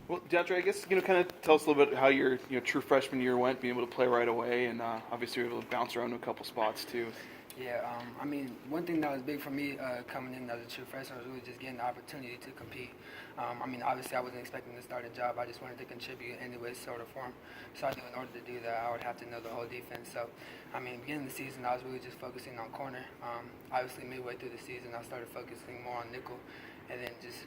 Well, DeAndre, I guess kind of tell us a little bit how your true freshman year went, being able to play right away, and obviously you were able to bounce around to a couple spots too. Yeah, I mean, one thing that was big for me coming in as a true freshman was really just getting the opportunity to compete. I mean, obviously, I wasn't expecting to start a job. I just wanted to contribute in any way, sort of form. So I knew in order to do that, I would have to know the whole defense. So, I mean, beginning of the season, I was really just focusing on corner. Obviously, midway through the season, I started focusing more on nickel, and then just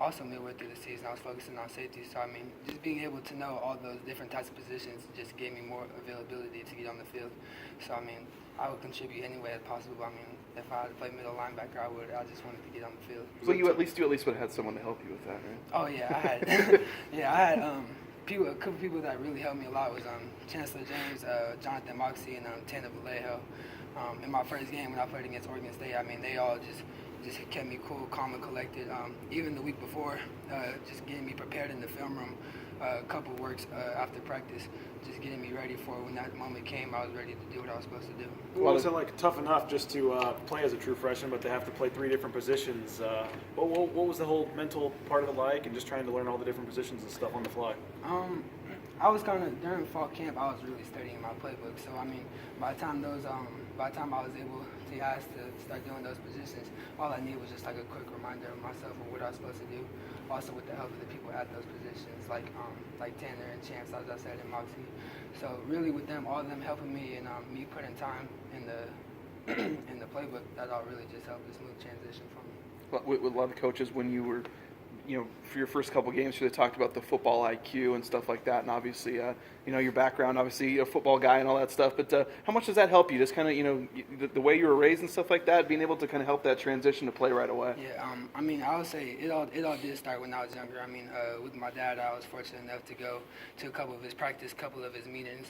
also midway through the season, I was focusing on safety. So, I mean, just being able to know all those different types of positions just gave me more availability to get on the field. So, I mean, I would contribute any way as possible. I mean, if I had to play middle linebacker, I would. I just wanted to get on the field. So you at least would have had someone to help you with that, right? Oh yeah, I had. Yeah, I had people. A couple people that really helped me a lot was Chancellor James, Jonathan Moxie, and Tanner Vallejo. In my first game when I played against Oregon State, I mean, they all just kept me cool, calm, and collected. Even the week before, just getting me prepared in the film room, a couple works after practice, just getting me ready for when that moment came. I was ready to do what I was supposed to do. Well, was it like tough enough just to play as a true freshman, but to have to play 3 different positions? What was the whole mental part of it like, and just trying to learn all the different positions and stuff on the fly? I was kind of during fall camp. I was really studying my playbook. So I mean, by the time I was able to get asked to start doing those positions, all I needed was just like a quick reminder of myself of what I was supposed to do. Also with the help of the people at those positions, like Tanner and Chance, as I said, and Moxie. So really, with them, all of them helping me and me putting time in the in the playbook, that all really just helped a smooth transition for me. With a lot of coaches, when you were for your first couple games, they talked about the football IQ and stuff like that, and obviously, your background, obviously, a football guy and all that stuff. But how much does that help you? Just kind of, the way you were raised and stuff like that, being able to kind of help that transition to play right away. Yeah, I mean, I would say it all did start when I was younger. I mean, with my dad, I was fortunate enough to go to a couple of his practice, couple of his meetings.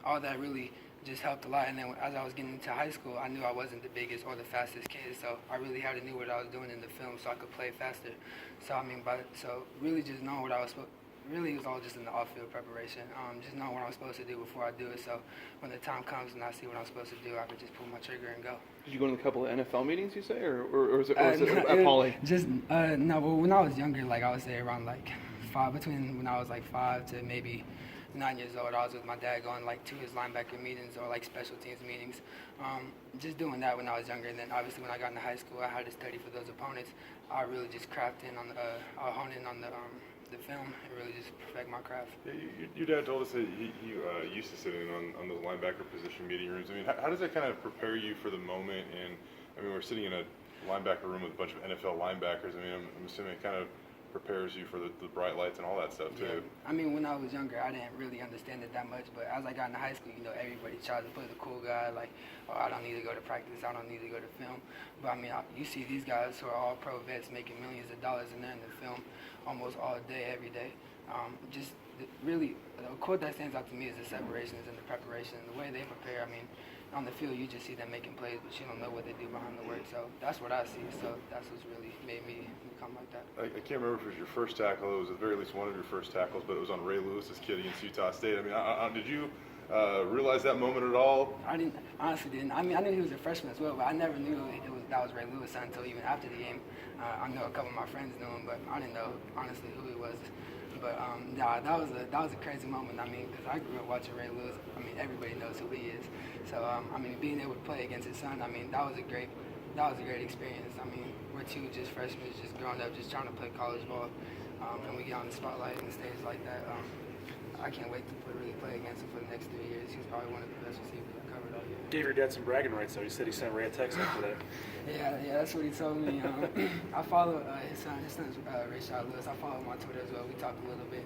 All that really just helped a lot. And then as I was getting into high school, I knew I wasn't the biggest or the fastest kid, so I really had to know what I was doing in the film so I could play faster. So I mean, so really just knowing what I was really it was all just in the off-field preparation. Just knowing what I'm supposed to do before I do it, so when the time comes and I see what I'm supposed to do, I could just pull my trigger and go. Did you go to a couple of NFL meetings, you say, or was it at Poly? Just no. Well, when I was younger, like I would say around like between when I was like 5 to maybe 9 years old, I was with my dad going like to his linebacker meetings or like special teams meetings. Just doing that when I was younger, and then obviously when I got into high school, I had to study for those opponents. I really just craft in on I hone in on the film and really just perfect my craft. Yeah, your dad told us that he used to sit in on those linebacker position meeting rooms. I mean, how does that kind of prepare you for the moment? And I mean, we're sitting in a linebacker room with a bunch of NFL linebackers. I mean, I'm assuming it kind of prepares you for the bright lights and all that stuff too. Yeah. I mean, when I was younger, I didn't really understand it that much, but as I got into high school, everybody tries to play the cool guy, like, oh, I don't need to go to practice, I don't need to go to film. But I mean, you see these guys who are all pro vets making millions of dollars, and they're in the film almost all day, every day. Really, the quote that stands out to me is the separations and the preparation and the way they prepare. I mean, on the field, you just see them making plays, but you don't know what they do behind the work. So that's what I see. So that's what's really made me become like that. I can't remember if it was your first tackle. It was at the very least one of your first tackles, but it was on Ray Lewis's kid against Utah State. I mean, did you realize that moment at all? I honestly didn't. I mean, I knew he was a freshman as well, but I never knew that was Ray Lewis until even after the game. I know a couple of my friends knew him, but I didn't know honestly who he was. But that was a crazy moment. I mean, because I grew up watching Ray Lewis. I mean, everybody knows who he is. So I mean, being able to play against his son, I mean, that was a great experience. I mean, we're two just freshmen, just growing up, just trying to play college ball, and we get on the spotlight and the stage like that. I can't wait to really play against him for the next 3 years. He's probably one of the best receivers I've covered out here. Gave your dad some bragging rights, though. He said he sent Ray a text after that. Yeah, that's what he told me. I follow his son. His son's Rashad Lewis. I follow him on Twitter as well. We talked a little bit.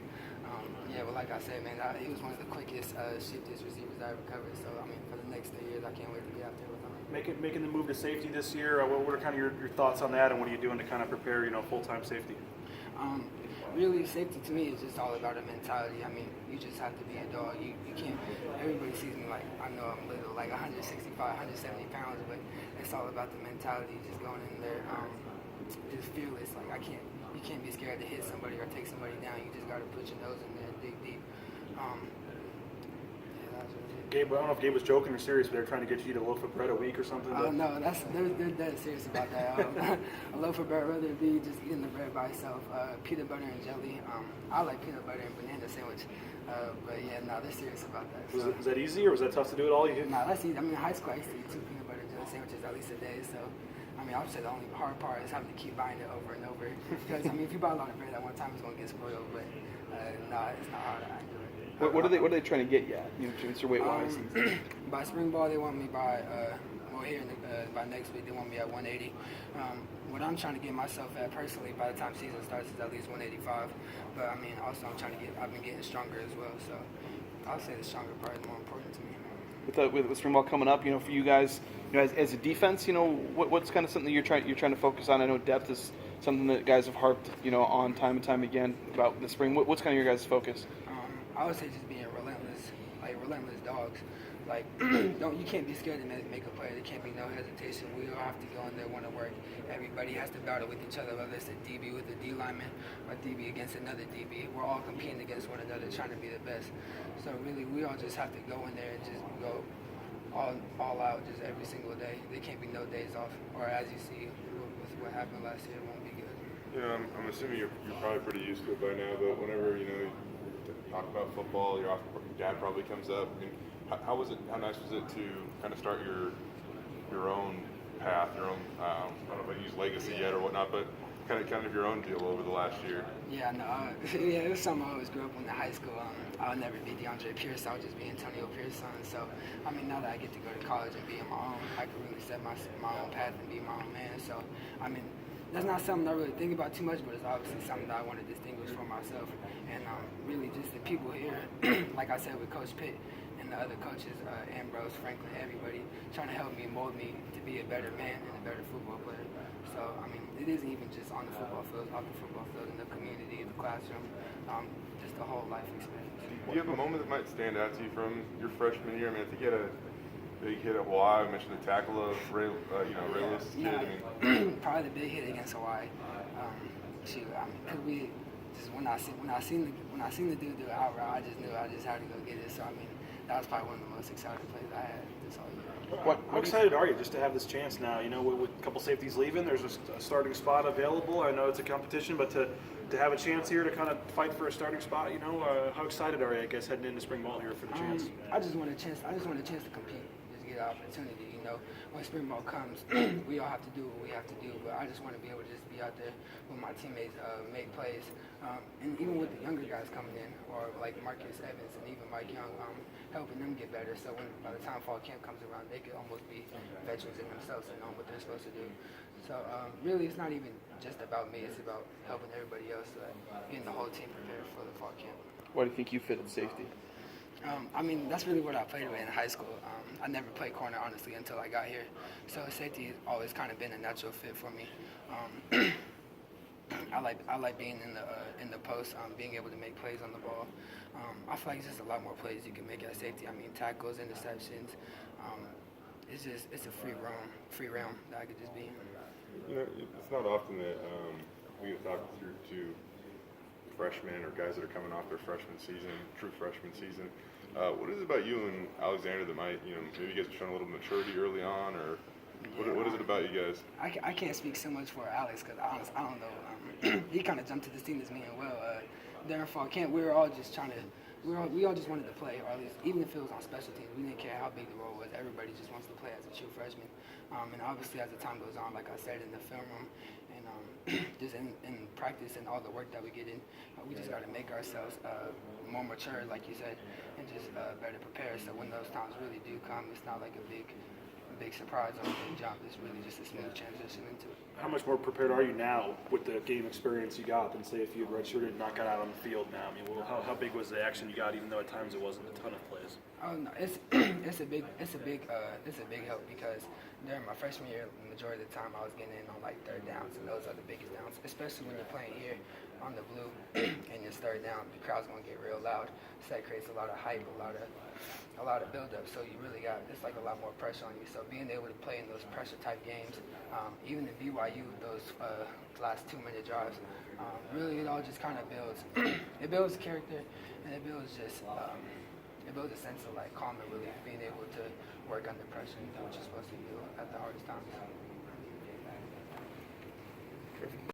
Well, like I said, man, he was one of the quickest, shiftiest receivers I ever covered. So, I mean, for the next 3 years, I can't wait to be out there with him. Making the move to safety this year, what are kind of your thoughts on that, and what are you doing to kind of prepare, full-time safety? Really, safety to me is just all about a mentality. I mean, you just have to be a dog. You can't, everybody sees me like, I know I'm little, like 165, 170 pounds, but it's all about the mentality, just going in there, just fearless. Like, you can't be scared to hit somebody or take somebody down. You just got to put your nose in there and dig deep. Gabe, I don't know if Gabe was joking or serious, but they're trying to get you to eat a loaf of bread a week or something. Oh no, they're dead serious about that. A loaf of bread, rather it be just eating the bread by itself. Peanut butter and jelly. I like peanut butter and banana sandwich. But yeah, no, they're serious about that. So. Was that easy or was that tough to do at all? No, that's easy. I mean, in high school I used to eat 2 peanut butter and jelly sandwiches at least a day. So, I mean, I would say the only hard part is having to keep buying it over and over. Because I mean, if you buy a lot of bread at one time, it's gonna get spoiled. But no, it's not hard. I enjoy it. What are they trying to get you at? You know, Mr. Weight wise. By spring ball, they want me by by next week they want me at 180. What I'm trying to get myself at personally by the time season starts is at least 185. But I mean, also I've been getting stronger as well. So I'll say the stronger part is more important to me. With spring ball coming up, you know, for you guys, you know, as a defense, you know, what's kind of something you're trying to focus on? I know depth is something that guys have harped, you know, on time and time again about the spring. What's kind of your guys' focus? I would say just being relentless dogs. Like, you can't be scared to make a play. There can't be no hesitation. We all have to go in there, want to work. Everybody has to battle with each other, whether it's a DB with a D lineman or DB against another DB. We're all competing against one another, trying to be the best. So really, we all just have to go in there and just go all out just every single day. There can't be no days off. Or as you see with what happened last year, it won't be good. You know, I'm assuming you're probably pretty used to it by now, but whenever, you know, talk about football, your dad probably comes up. I mean, how nice was it to kind of start your own path, your own, I don't know if I use legacy yet or whatnot, but kind of your own deal over the last year? Yeah, no, yeah, it was something I always grew up with in high school. I'll never be DeAndre Pierce, I'll just be Antonio Pierce's son. So, I mean, now that I get to go to college and be on my own, I can really set my own path and be my own man. So, I mean, that's not something I really think about too much, but it's obviously something that I want to distinguish for myself. And really just the people here, like I said with Coach Pitt and the other coaches, Ambrose, Franklin, everybody, trying to help me, mold me to be a better man and a better football player. So, I mean, it isn't even just on the football field, off the football field, in the community, in the classroom, just the whole life experience. Do you have a moment that might stand out to you from your freshman year? I mean, I think you had a big hit at Hawaii. I mentioned the tackle of Ray Lewis' kid. Yeah, I mean, probably the big hit against Hawaii. Cause we just when I seen the dude do it out route, I just knew I just had to go get it. So I mean, that was probably one of the most exciting plays I had this whole year. How excited are you just to have this chance now? You know, with a couple safeties leaving, there's a starting spot available. I know it's a competition, but to have a chance here to kind of fight for a starting spot, you know, how excited are you, I guess, heading into spring ball here for the chance? I just want a chance to compete, just get an opportunity. You know, when spring ball comes, we all have to do what we have to do. But I just want to be able to just be out there with my teammates, make plays, and even with the younger guys coming in, or like Marcus Evans and even Mike Young, helping them get better. So by the time fall camp comes around, they could almost be veterans in themselves and know what they're supposed to do. So really, it's not even just about me. It's about helping everybody else, getting the whole team prepared for the fall camp. Why do you think you fit at safety? I mean, that's really what I played with in high school. I never played corner, honestly, until I got here. So safety has always kind of been a natural fit for me. I like being in the post, being able to make plays on the ball. I feel like it's just a lot more plays you can make at safety. I mean, tackles, interceptions. It's a free realm that I could just be in. you know, it's not often that we get talked through to freshmen or guys that are coming off their freshman season, true freshman season. What is it about you and Alexander that might, you know, maybe you guys are showing a little maturity early on, or what is it about you guys? I can't speak so much for Alex because I don't know. He kind of jumped to the scene as me and Will. During fall camp, we were all just trying to. We all just wanted to play, or at least even if it was on special teams, we didn't care how big the role was. Everybody just wants to play as a true freshman. And obviously, as the time goes on, like I said, in the film room and just in practice and all the work that we get in, we just got to make ourselves more mature, like you said, and just better prepared. So when those times really do come, it's not like a big surprise or a big jump. It's really just a smooth transition into it. How much more prepared are you now with the game experience you got than say if you had redshirted and not got out on the field now? I mean, how big was the action you got, even though at times it wasn't a ton of plays? Oh no, it's a big help because during my freshman year, the majority of the time I was getting in on like third downs, and those are the biggest downs, especially when you're playing here on the blue and it's third down. The crowd's gonna get real loud, so that creates a lot of hype, a lot of build-up. So you really got it's like a lot more pressure on you. So being able to play in those pressure type games, even in BYU, those last 2-minute drives, really it all just kind of builds. It builds character and it builds just it builds a sense of like calm and really being able to work under pressure and do what you're supposed to do at the hardest times.